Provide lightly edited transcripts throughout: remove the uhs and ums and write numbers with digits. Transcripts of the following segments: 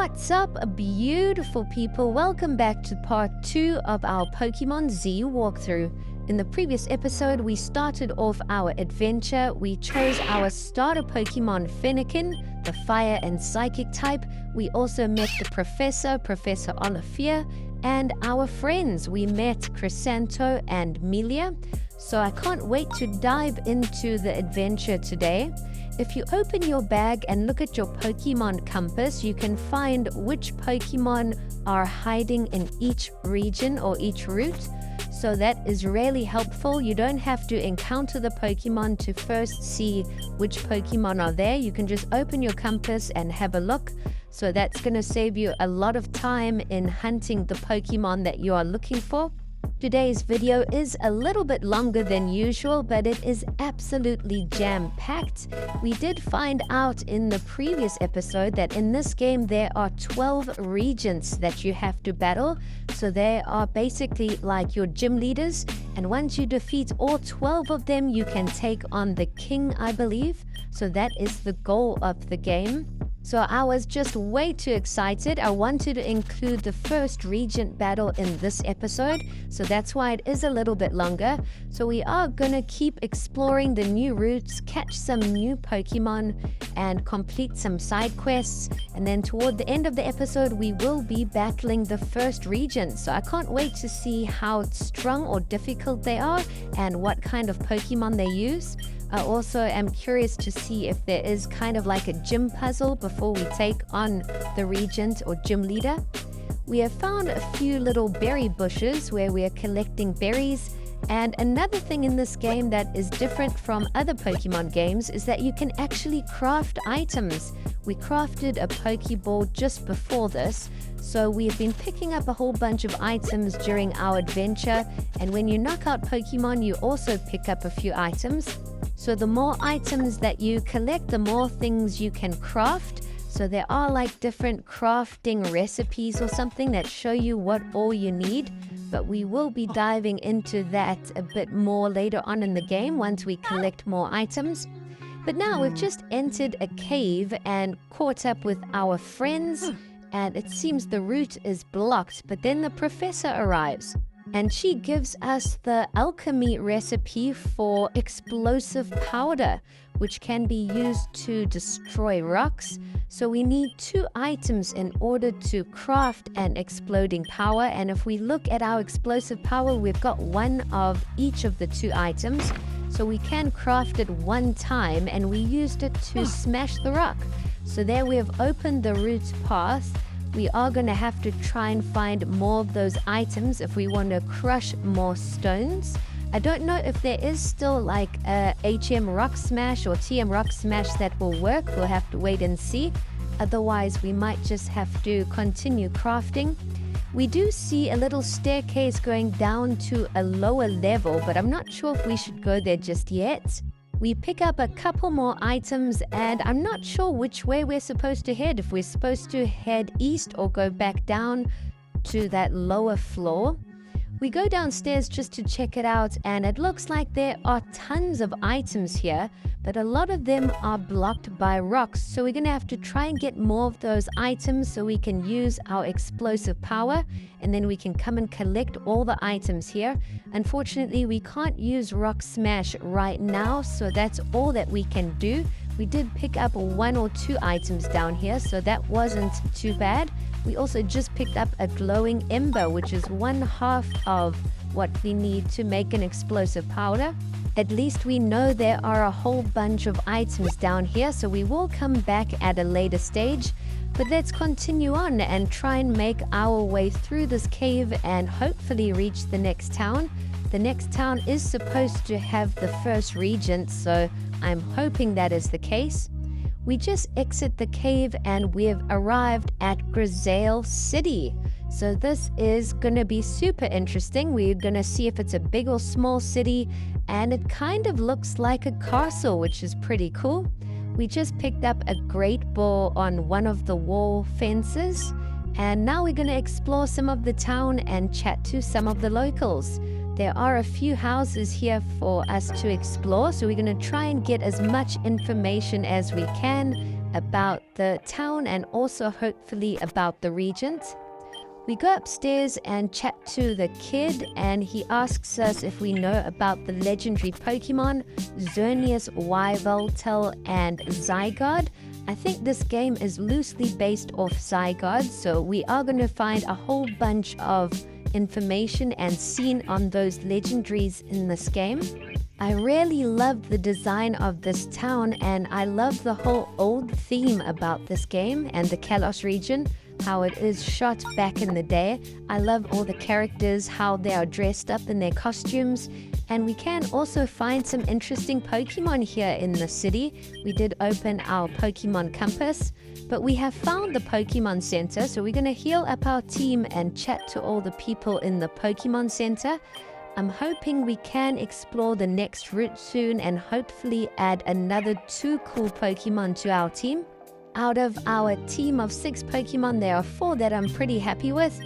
What's up, beautiful people? Welcome back to part 2 of our Pokemon Z walkthrough. In the previous episode, we started off our adventure. We chose our starter Pokemon Fennekin, the fire and psychic type. We also met the Professor Olivier, and our friends. We met Chrysanto and Melia. So I can't wait to dive into the adventure today. If you open your bag and look at your Pokemon compass, you can find which Pokemon are hiding in each region or each route. So that is really helpful. You don't have to encounter the Pokemon to first see which Pokemon are there. You can just open your compass and have a look. So that's going to save you a lot of time in hunting the Pokemon that you are looking for. Today's video is a little bit longer than usual, but it is absolutely jam-packed. We did find out in the previous episode that in this game there are 12 regents that you have to battle. So they are basically like your gym leaders, and once you defeat all 12 of them, you can take on the king, I believe. So that is the goal of the game. So I was just way too excited. I wanted to include the first Regent battle in this episode, so that's why it is a little bit longer. So we are gonna keep exploring the new routes, catch some new Pokemon, and complete some side quests. And then toward the end of the episode, we will be battling the first Regent. So I can't wait to see how strong or difficult they are and what kind of Pokemon they use. I also am curious to see if there is kind of like a gym puzzle before we take on the Regent or gym leader. We have found a few little berry bushes where we are collecting berries. And another thing in this game that is different from other Pokemon games is that you can actually craft items. We crafted a Pokeball just before this, so we've been picking up a whole bunch of items during our adventure. And when you knock out Pokemon, you also pick up a few items. So the more items that you collect, the more things you can craft. So there are like different crafting recipes or something that show you what all you need. But we will be diving into that a bit more later on in the game once we collect more items. But now we've just entered a cave and caught up with our friends. And it seems the route is blocked, but then the professor arrives. And she gives us the alchemy recipe for explosive powder, which can be used to destroy rocks. So we need 2 items in order to craft an exploding power. And if we look at our explosive power, we've got 1 of each of the 2 items. So we can craft it 1 time, and we used it to smash the rock. So there we have opened the route path. We are going to have to try and find more of those items if we want to crush more stones. I don't know if there is still like a HM Rock Smash or TM Rock Smash that will work. We'll have to wait and see. Otherwise, we might just have to continue crafting. We do see a little staircase going down to a lower level, but I'm not sure if we should go there just yet. We pick up a couple more items, and I'm not sure which way we're supposed to head. If we're supposed to head east or go back down to that lower floor. We go downstairs just to check it out, and it looks like there are tons of items here, but a lot of them are blocked by rocks. So we're going to have to try and get more of those items so we can use our explosive power, and then we can come and collect all the items here. Unfortunately, we can't use Rock Smash right now, so that's all that we can do. We did pick up 1 or 2 items down here, so that wasn't too bad. We also just picked up a glowing ember, which is 1/2 of what we need to make an explosive powder. At least we know there are a whole bunch of items down here, so we will come back at a later stage. But let's continue on and try and make our way through this cave and hopefully reach the next town. The next town is supposed to have the first Regent, so I'm hoping that is the case. We just exit the cave and we have arrived at Grisaille City. So this is going to be super interesting. We're going to see if it's a big or small city, and it kind of looks like a castle, which is pretty cool. We just picked up a great ball on one of the wall fences, and now we're going to explore some of the town and chat to some of the locals. There are a few houses here for us to explore, so we're going to try and get as much information as we can about the town and also hopefully about the Regent. We go upstairs and chat to the kid, and he asks us if we know about the legendary Pokemon Xerneas, Yveltal, and Zygarde. I think this game is loosely based off Zygarde, so we are going to find a whole bunch of information and scene on those legendaries in this game. I really love the design of this town, and I love the whole old theme about this game and the Kalos region, how it is shot back in the day. I love all the characters, how they are dressed up in their costumes, and we can also find some interesting Pokemon here in the city. We did open our Pokemon Compass, but we have found the Pokemon Center, so we're going to heal up our team and chat to all the people in the Pokemon Center. I'm hoping we can explore the next route soon and hopefully add another 2 cool Pokemon to our team. Out of our team of 6 Pokemon, there are 4 that I'm pretty happy with.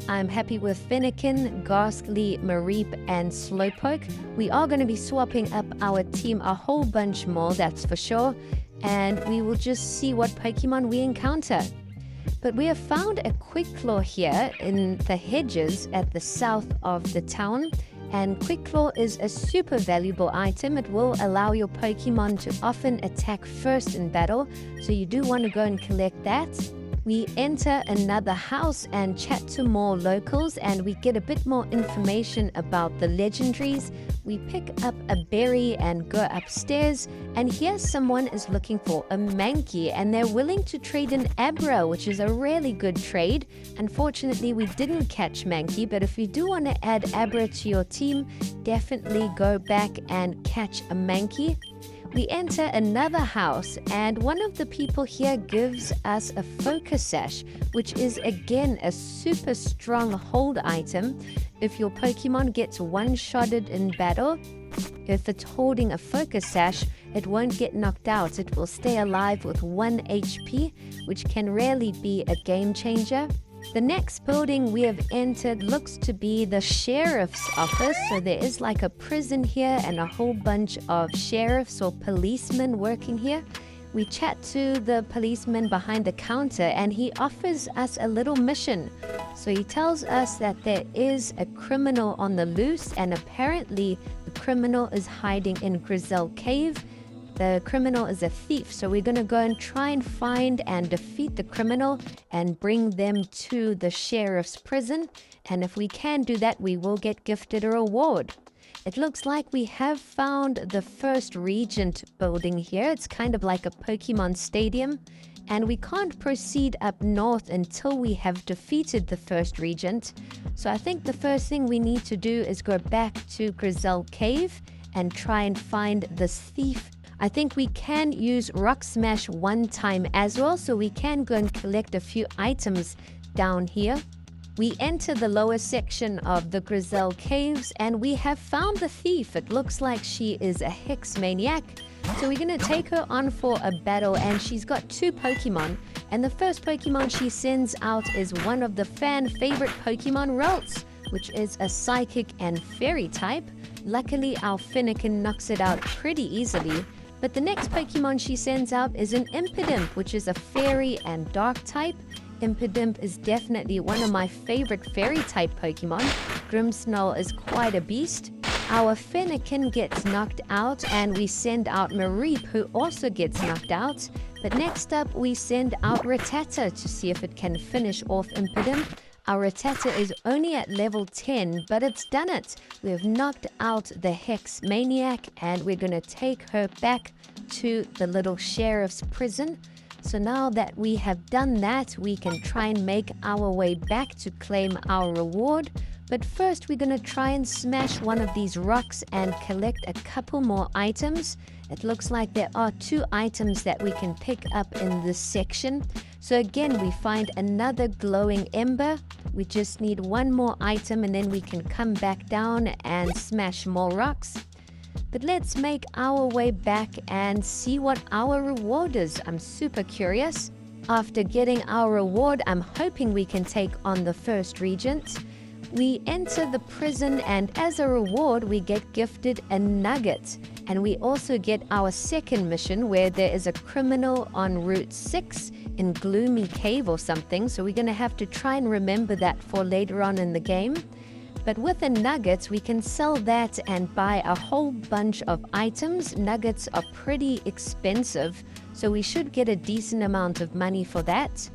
I'm happy with Fennekin, Ghastly, Mareep, and Slowpoke. We are going to be swapping up our team a whole bunch more, that's for sure. And we will just see what Pokemon we encounter. But we have found a Quickclaw here in the hedges at the south of the town. And Quickclaw is a super valuable item. It will allow your Pokemon to often attack first in battle, so you do want to go and collect that. We enter another house and chat to more locals, and we get a bit more information about the legendaries. We pick up a berry and go upstairs, and here someone is looking for a Mankey, and they're willing to trade an Abra, which is a really good trade. Unfortunately, we didn't catch Mankey, but if you do want to add Abra to your team, definitely go back and catch a Mankey. We enter another house, and one of the people here gives us a Focus Sash, which is again a super strong hold item. If your Pokemon gets one-shotted in battle, if it's holding a Focus Sash, it won't get knocked out. It will stay alive with 1 HP, which can really be a game changer. The next building we have entered looks to be the sheriff's office. So there is like a prison here and a whole bunch of sheriffs or policemen working here. We chat to the policeman behind the counter, and he offers us a little mission. So he tells us that there is a criminal on the loose, and apparently the criminal is hiding in Grizel Cave. The criminal is a thief, so we're going to go and try and find and defeat the criminal and bring them to the sheriff's prison. And if we can do that, we will get gifted a reward. It looks like we have found the first Regent building here. It's kind of like a Pokemon stadium. And we can't proceed up north until we have defeated the first Regent. So I think the first thing we need to do is go back to Grizel Cave and try and find this thief. I think we can use Rock Smash one time as well, so we can go and collect a few items down here. We enter the lower section of the Grizel Caves, and we have found the thief. It looks like she is a Hex Maniac. So we're going to take her on for a battle, and she's got 2 Pokemon. And the first Pokemon she sends out is one of the fan favorite Pokemon, Ralts, which is a Psychic and Fairy type. Luckily, our Fennekin knocks it out pretty easily. But the next Pokemon she sends out is an Impidimp, which is a Fairy and Dark type. Impidimp is definitely one of my favorite Fairy type Pokemon. Grimmsnarl is quite a beast. Our Fennekin gets knocked out, and we send out Mareep, who also gets knocked out. But next up, we send out Rattata to see if it can finish off Impidimp. Our Rattata is only at level 10, but it's done it. We have knocked out the Hex Maniac, and we're going to take her back to the little sheriff's prison. So now that we have done that, we can try and make our way back to claim our reward. But first, we're going to try and smash one of these rocks and collect a couple more items. It looks like there are 2 items that we can pick up in this section. So again, we find another glowing ember. We just need 1 more item, and then we can come back down and smash more rocks. But let's make our way back and see what our reward is. I'm super curious. After getting our reward, I'm hoping we can take on the first Regent. We enter the prison, and as a reward we get gifted a nugget. And we also get our second mission where there is a criminal on Route 6 in Gloomy Cave or something. So we're going to have to try and remember that for later on in the game. But with the nuggets, we can sell that and buy a whole bunch of items. Nuggets are pretty expensive, so we should get a decent amount of money for that.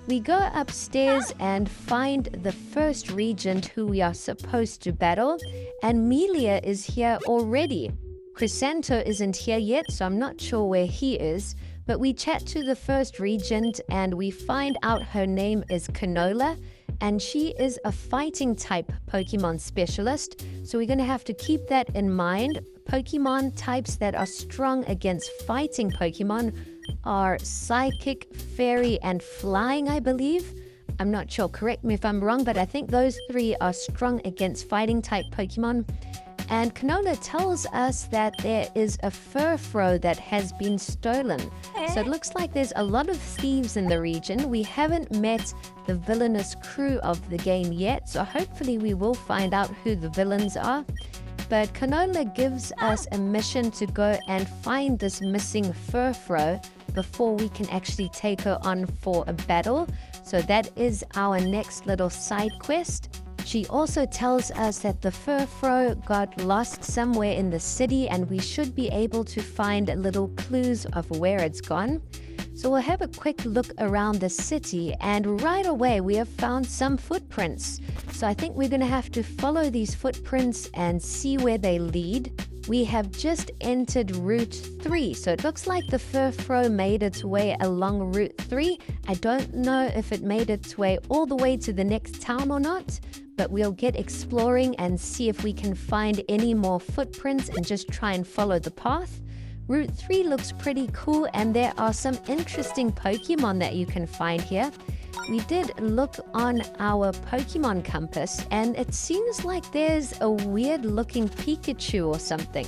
We go upstairs and find the first Regent who we are supposed to battle, and Melia is here already. Chrysanto isn't here yet, so I'm not sure where he is, but we chat to the first Regent and we find out her name is Canola, and she is a fighting type Pokemon specialist, so we're going to have to keep that in mind. Pokemon types that are strong against fighting Pokemon are Psychic, Fairy, and Flying, I believe. I'm not sure, correct me if I'm wrong, but I think those three are strong against fighting type Pokemon. And Canola tells us that there is a Furfrou that has been stolen. So it looks like there's a lot of thieves in the region. We haven't met the villainous crew of the game yet, so hopefully we will find out who the villains are. But Canola gives us a mission to go and find this missing Furfrou before we can actually take her on for a battle. So that is our next little side quest. She also tells us that the Furfrou got lost somewhere in the city, and we should be able to find little clues of where it's gone. So we'll have a quick look around the city, and right away we have found some footprints. So I think we're going to have to follow these footprints and see where they lead. We have just entered Route 3, so it looks like the Furfrou made its way along Route 3. I don't know if it made its way all the way to the next town or not, but we'll get exploring and see if we can find any more footprints and just try and follow the path. Route 3 looks pretty cool, and there are some interesting Pokemon that you can find here. We did look on our Pokemon compass, and it seems like there's a weird looking Pikachu or something.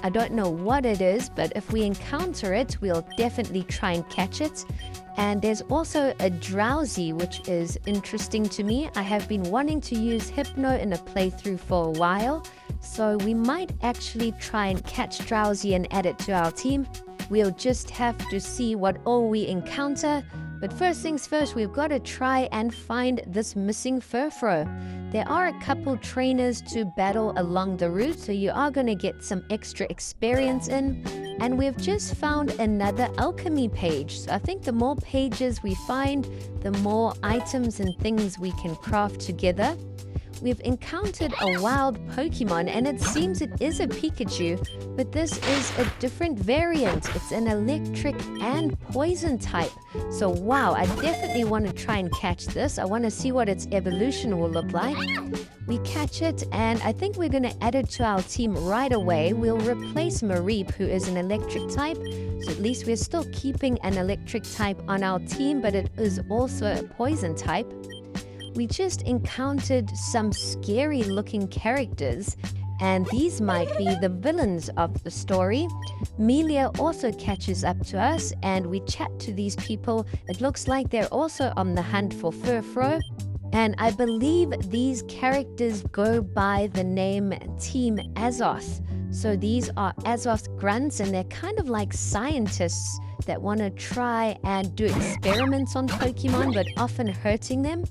I don't know what it is, but if we encounter it, we'll definitely try and catch it. And there's also a Drowsy, which is interesting to me. I have been wanting to use Hypno in a playthrough for a while, so we might actually try and catch Drowsy and add it to our team. We'll just have to see what all we encounter. But first things first, we've got to try and find this missing Furfrou. There are a couple trainers to battle along the route, so you are going to get some extra experience in. And we've just found another alchemy page. So I think the more pages we find, the more items and things we can craft together. We've encountered a wild Pokemon, and it seems it is a Pikachu, but this is a different variant. It's an electric and poison type. So wow, I definitely want to try and catch this. I want to see what its evolution will look like. We catch it, and I think we're going to add it to our team right away. We'll replace Mareep, who is an electric type, so at least we're still keeping an electric type on our team, but it is also a poison type. We just encountered some scary looking characters, and these might be the villains of the story. Melia also catches up to us, and we chat to these people. It looks like they're also on the hunt for Furfrou, and I believe these characters go by the name Team Azoth. So these are Azoth grunts, and they're kind of like scientists that want to try and do experiments on Pokemon, but often hurting them.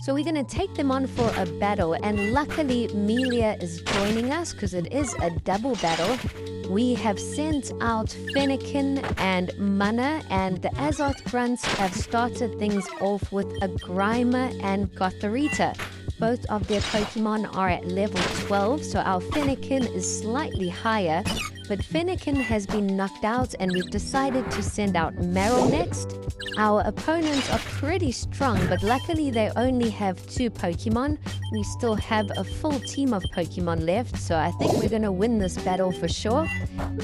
So we're going to take them on for a battle, and luckily Melia is joining us because it is a double battle. We have sent out Fennekin and Mana, and the Azoth grunts have started things off with a Grimer and Gothorita. Both of their Pokemon are at level 12, so our Fennekin is slightly higher, but Fennekin has been knocked out, and we've decided to send out Meryl next. Our opponents are pretty strong, but luckily they only have 2 Pokemon. We still have a full team of Pokemon left, so I think we're going to win this battle for sure.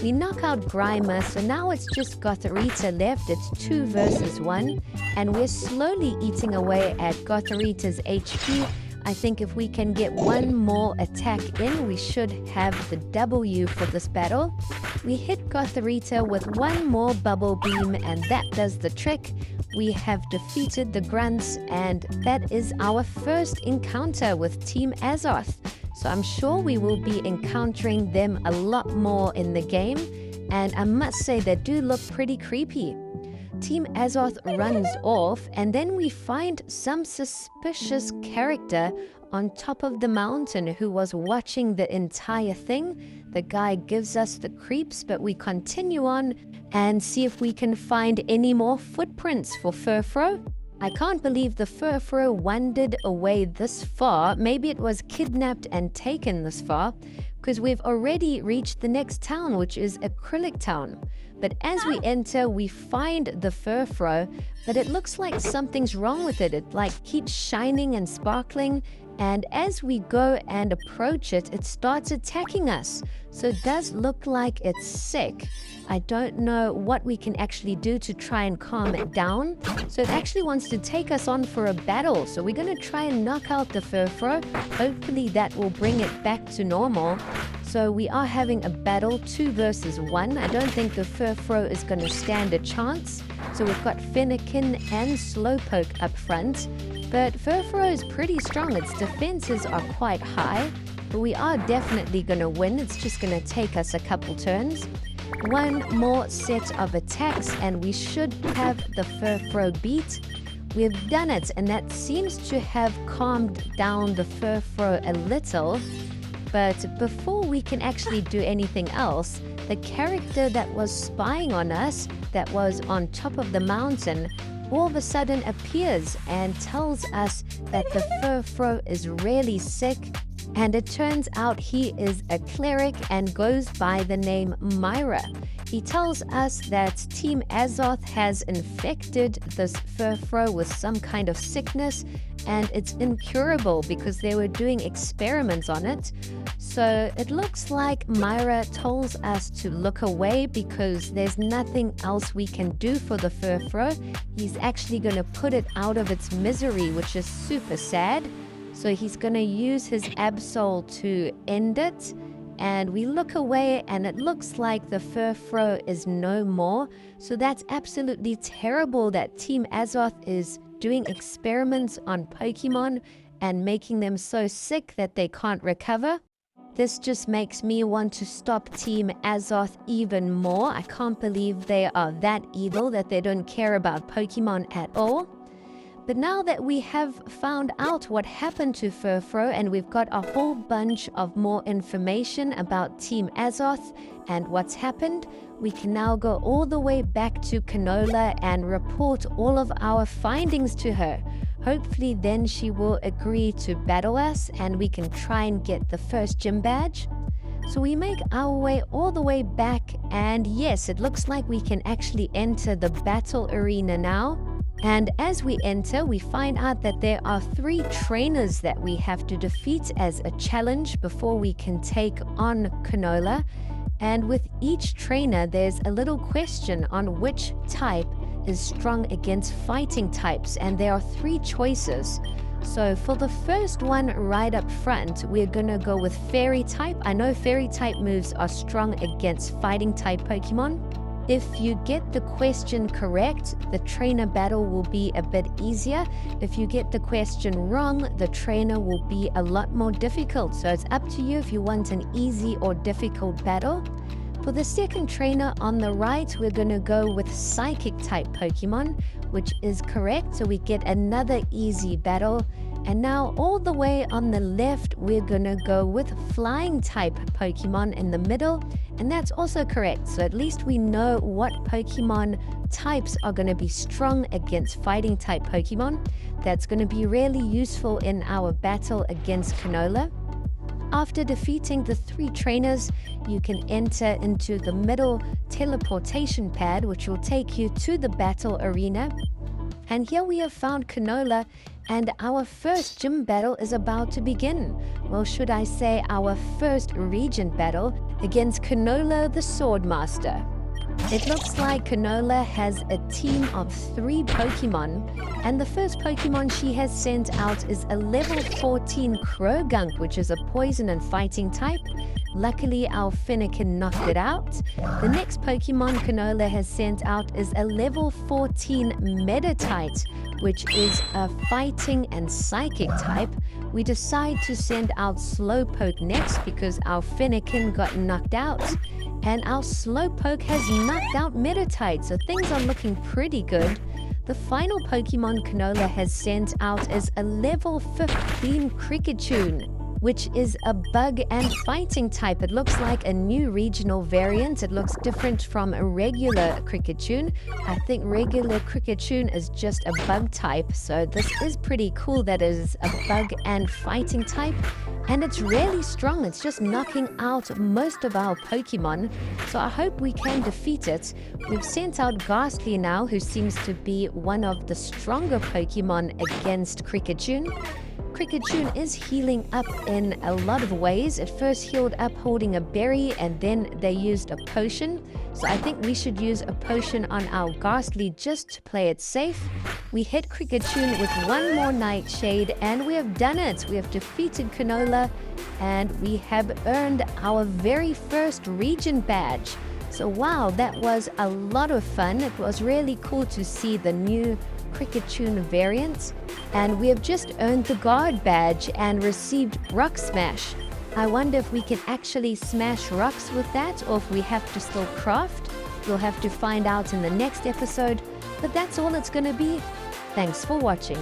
We knock out Grimer, so now it's just Gothorita left. It's 2 versus 1, and we're slowly eating away at Gothorita's HP. I think if we can get one more attack in, we should have the W for this battle. We hit Gotharita with one more bubble beam and that does the trick. We have defeated the grunts and that is our first encounter with Team Azoth. So I'm sure we will be encountering them a lot more in the game, and I must say they do look pretty creepy. Team Azoth runs off and then we find some suspicious character on top of the mountain who was watching the entire thing. The guy gives us the creeps, but we continue on and see if we can find any more footprints for Furfrou. I can't believe the Furfrou wandered away this far. Maybe it was kidnapped and taken this far, because we've already reached the next town, which is Acrylic Town. But as we enter, we find the Furfrou, but it looks like something's wrong with it. It like keeps shining and sparkling, and as we go and approach it, it starts attacking us. So it does look like it's sick. I don't know what we can actually do to try and calm it down. So it actually wants to take us on for a battle. So we're going to try and knock out the Furfrou. Hopefully that will bring it back to normal. So we are having a battle 2 versus 1. I don't think the Furfrou is going to stand a chance. So we've got Fennekin and Slowpoke up front. But Furfrou is pretty strong. Its defenses are quite high. But we are definitely going to win. It's just going to take us a couple turns. One more set of attacks and we should have the Furfrou beat. We've done it and that seems to have calmed down the Furfrou a little. But before we can actually do anything else, the character that was spying on us, that was on top of the mountain, all of a sudden appears and tells us that the Furfrou is really sick. And it turns out he is a cleric and goes by the name Myra. He tells us that Team Azoth has infected this Furfrou with some kind of sickness and it's incurable because they were doing experiments on it. So it looks like Myra tells us to look away because there's nothing else we can do for the Furfrou. He's actually going to put it out of its misery, which is super sad. So he's going to use his Absol to end it. And we look away and it looks like the Furfrou is no more. So that's absolutely terrible that Team Azoth is doing experiments on Pokemon and making them so sick that they can't recover. This just makes me want to stop Team Azoth even more. I can't believe they are that evil that they don't care about Pokemon at all. But now that we have found out what happened to Furfrou and we've got a whole bunch of more information about Team Azoth and what's happened, we can now go all the way back to Canola and report all of our findings to her. Hopefully then she will agree to battle us and we can try and get the first gym badge. So we make our way all the way back and yes, it looks like we can actually enter the battle arena now. And as we enter, we find out that there are 3 trainers that we have to defeat as a challenge before we can take on Canola. And with each trainer, there's a little question on which type is strong against fighting types. And there are 3 choices. So for the first one right up front, we're going to go with Fairy type. I know Fairy type moves are strong against fighting type Pokemon. If you get the question correct, the trainer battle will be a bit easier. If you get the question wrong, the trainer will be a lot more difficult. So it's up to you if you want an easy or difficult battle. For the second trainer on the right, we're going to go with Psychic type Pokemon, which is correct. So we get another easy battle. And now all the way on the left, we're going to go with Flying type Pokemon in the middle. And that's also correct. So at least we know what Pokemon types are going to be strong against fighting type Pokemon. That's going to be really useful in our battle against Canola. After defeating the 3 trainers, you can enter into the middle teleportation pad, which will take you to the battle arena. And here we have found Canola, and our first gym battle is about to begin. Well, should I say our first Regent battle against Canola the Swordmaster. It looks like Canola has a team of 3 Pokemon, and the first Pokemon she has sent out is a level 14 Krogunk, which is a poison and fighting type. Luckily, our Fennekin knocked it out. The next Pokemon Canola has sent out is a level 14 Meditite, which is a fighting and psychic type. We decide to send out Slowpoke next because our Fennekin got knocked out. And our Slowpoke has knocked out Meditite, so things are looking pretty good. The final Pokemon Canola has sent out is a level 15 Kricketune, which is a bug and fighting type. It looks like a new regional variant. It looks different from a regular Kricketune. I think regular Kricketune is just a bug type, so this is pretty cool that it is a bug and fighting type. And it's really strong. It's just knocking out most of our Pokemon, so I hope we can defeat it. We've sent out Ghastly now, who seems to be one of the stronger Pokemon against Kricketune. Kricketune is healing up in a lot of ways. It first healed up holding a berry, and then they used a potion. So I think we should use a potion on our Ghastly just to play it safe. We hit Kricketune with one more Nightshade, and we have done it. We have defeated Canola, and we have earned our very first Regent badge. So wow, that was a lot of fun. It was really cool to see the new Kricketune variant. And we have just earned the guard badge and received Rock Smash. I wonder if we can actually smash rocks with that, or if we have to still craft. We'll have to find out in the next episode, but that's all it's going to be. Thanks for watching.